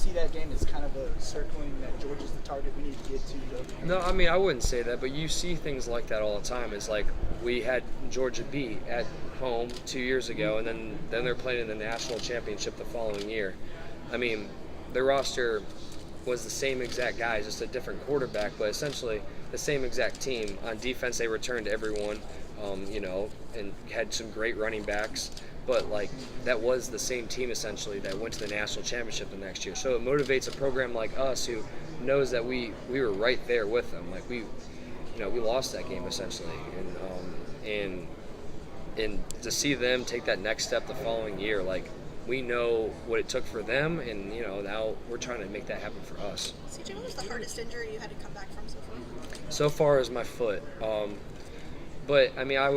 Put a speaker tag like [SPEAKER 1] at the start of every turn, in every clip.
[SPEAKER 1] see that game as kind of a circling that Georgia's the target we need to get to?
[SPEAKER 2] No, I mean, I wouldn't say that, but you see things like that all the time. It's like we had Georgia beat at home 2 years ago, and then they're playing in the national championship the following year. I mean, their roster was the same exact guys, just a different quarterback, but essentially the same exact team. On defense, they returned everyone, and had some great running backs. But like that was the same team essentially that went to the national championship the next year. So it motivates a program like us who knows that we were right there with them. Like we lost that game essentially, and to see them take that next step the following year, like we know what it took for them, and now we're trying to make that happen for us.
[SPEAKER 3] CJ, what was the hardest injury you had to come back from so far?
[SPEAKER 2] So far is my foot. But I mean, I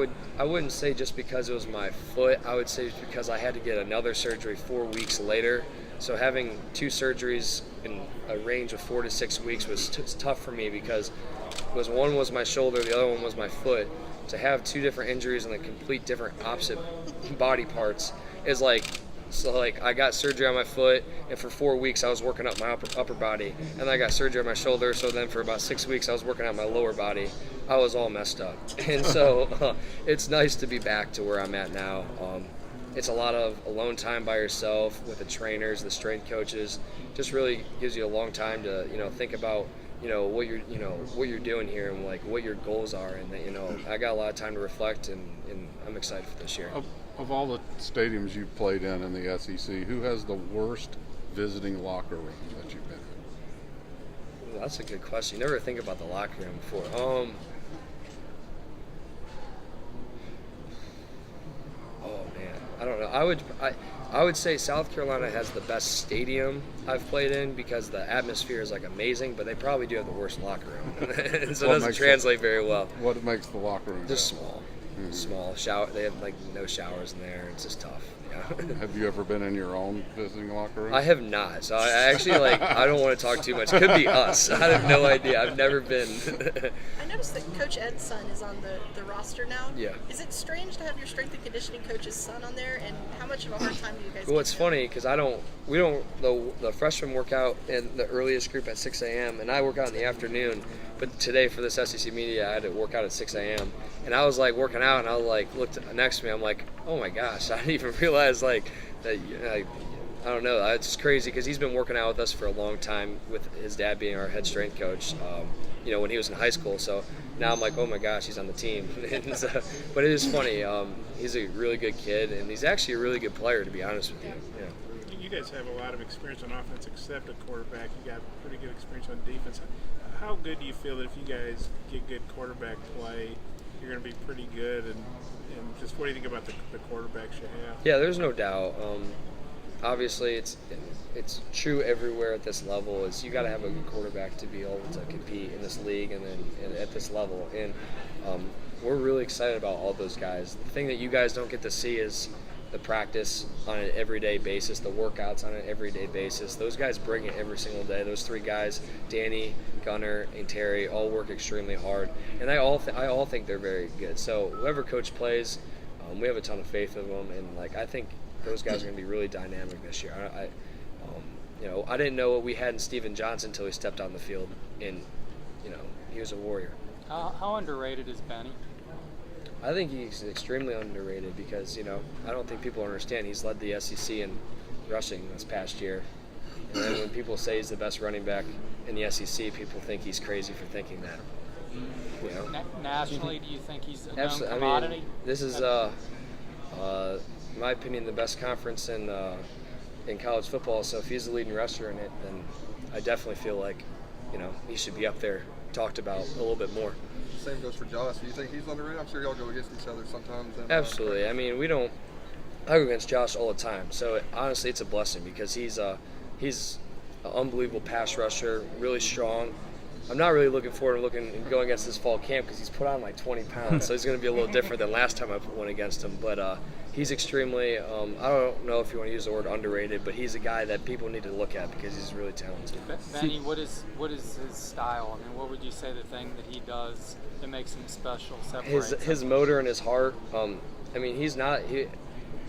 [SPEAKER 2] wouldn't say just because it was my foot. I would say because I had to get another surgery 4 weeks later. So having 2 surgeries in a range of 4 to 6 weeks was tough for me because one was my shoulder, the other one was my foot. To have 2 different injuries on the complete different opposite body parts is like. So like I got surgery on my foot, and for 4 weeks I was working up my upper body, and then I got surgery on my shoulder. So then for about 6 weeks I was working out my lower body. I was all messed up, and so it's nice to be back to where I'm at now. It's a lot of alone time by yourself with the trainers, the strength coaches. Just really gives you a long time to think about what you're doing here and like what your goals are, and that I got a lot of time to reflect, and I'm excited for this year.
[SPEAKER 4] Of all the stadiums you've played in the SEC, who has the worst visiting locker room that you've been in?
[SPEAKER 2] Well, that's a good question. You never think about the locker room before. Oh man, I don't know. I would say South Carolina has the best stadium I've played in because the atmosphere is like amazing, but they probably do have the worst locker room, so it doesn't translate very well.
[SPEAKER 4] What makes the locker room
[SPEAKER 2] just small? Mm-hmm. Small shower. They have like no showers in there. It's just tough. Yeah.
[SPEAKER 4] Have you ever been in your own visiting locker room?
[SPEAKER 2] I have not. So I actually I don't want to talk too much. Could be us. I have no idea. I've never been.
[SPEAKER 3] I noticed that Coach Ed's son is on the roster now.
[SPEAKER 2] Yeah.
[SPEAKER 3] Is it strange to have your strength and conditioning coach's son on there? And how much of a hard time do you guys?
[SPEAKER 2] Well, it's funny because the freshmen work out in the earliest group at 6 a.m. and I work out in the afternoon. But today for this SEC media, I had to work out at 6 a.m. And I was like working out, and I was like looked next to me. I'm like, oh my gosh, I didn't even realize like that. I don't know. It's just crazy because he's been working out with us for a long time with his dad being our head strength coach. When he was in high school. So now I'm like, oh my gosh, he's on the team. But it is funny. He's a really good kid, and he's actually a really good player, to be honest with you. Yeah.
[SPEAKER 5] You guys have a lot of experience on offense, except at quarterback. You got pretty good experience on defense. How good do you feel that if you guys get good quarterback play, you're going to be pretty good? And just what do you think about the quarterbacks you have?
[SPEAKER 2] Yeah, there's no doubt. Obviously, it's true everywhere at this level. Is you got to have a good quarterback to be able to compete in this league and at this level. And we're really excited about all those guys. The thing that you guys don't get to see is the practice on an everyday basis, the workouts on an everyday basis. Those guys bring it every single day. Those 3 guys, Danny, Gunnar, and Terry, all work extremely hard, and I all think they're very good. So whoever coach plays, we have a ton of faith in them, and like I think those guys are going to be really dynamic this year. I didn't know what we had in Steven Johnson until he stepped on the field, and he was a warrior.
[SPEAKER 6] How underrated is Benny?
[SPEAKER 2] I think he's extremely underrated because, I don't think people understand he's led the SEC in rushing this past year. And then when people say he's the best running back in the SEC, people think he's crazy for thinking that.
[SPEAKER 6] Nationally, do you think he's a known commodity?
[SPEAKER 2] I mean, this is, in my opinion, the best conference in college football. So if he's the leading rusher in it, then I definitely feel like, he should be up there, talked about a little bit more.
[SPEAKER 7] Same goes for Josh. Do you think he's underrated? I'm sure y'all go against each other sometimes.
[SPEAKER 2] Absolutely. I mean, I go against Josh all the time. So honestly, it's a blessing because he's an unbelievable pass rusher, really strong. I'm not really looking forward to going against this fall camp because he's put on like 20 pounds, so he's going to be a little different than last time I went against him. But he's extremely, I don't know if you want to use the word underrated, but he's a guy that people need to look at because he's really talented.
[SPEAKER 6] Benny, what is his style? I mean, what would you say the thing that he does that makes him special, separates
[SPEAKER 2] his motor and his heart. I mean,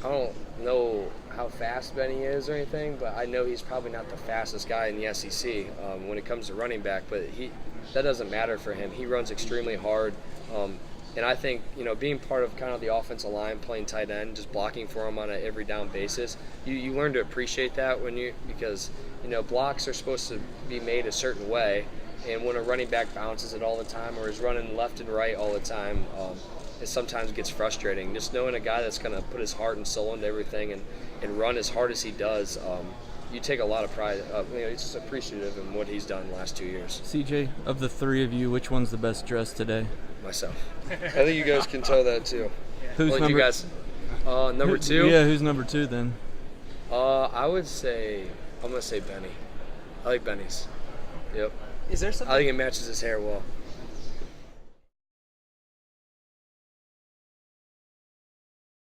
[SPEAKER 2] I don't know how fast Benny is or anything, but I know he's probably not the fastest guy in the SEC when it comes to running back. But that doesn't matter for him. He runs extremely hard. And I think, being part of kind of the offensive line, playing tight end, just blocking for him on an every down basis, you learn to appreciate that because blocks are supposed to be made a certain way, and when a running back bounces it all the time or is running left and right all the time, it sometimes gets frustrating. Just knowing a guy that's going to put his heart and soul into everything and run as hard as he does, you take a lot of pride. He's just appreciative in what he's done the last 2 years.
[SPEAKER 8] CJ, of the three of you, which one's the best dressed today?
[SPEAKER 2] Myself. I think you guys can tell that too.
[SPEAKER 8] Who's
[SPEAKER 2] Well,
[SPEAKER 8] number?
[SPEAKER 2] you guys, number two.
[SPEAKER 8] Yeah, who's number two then?
[SPEAKER 2] I'm gonna say Benny. I like Benny's. Yep.
[SPEAKER 1] Is there
[SPEAKER 2] I
[SPEAKER 1] something?
[SPEAKER 2] think it matches his hair well.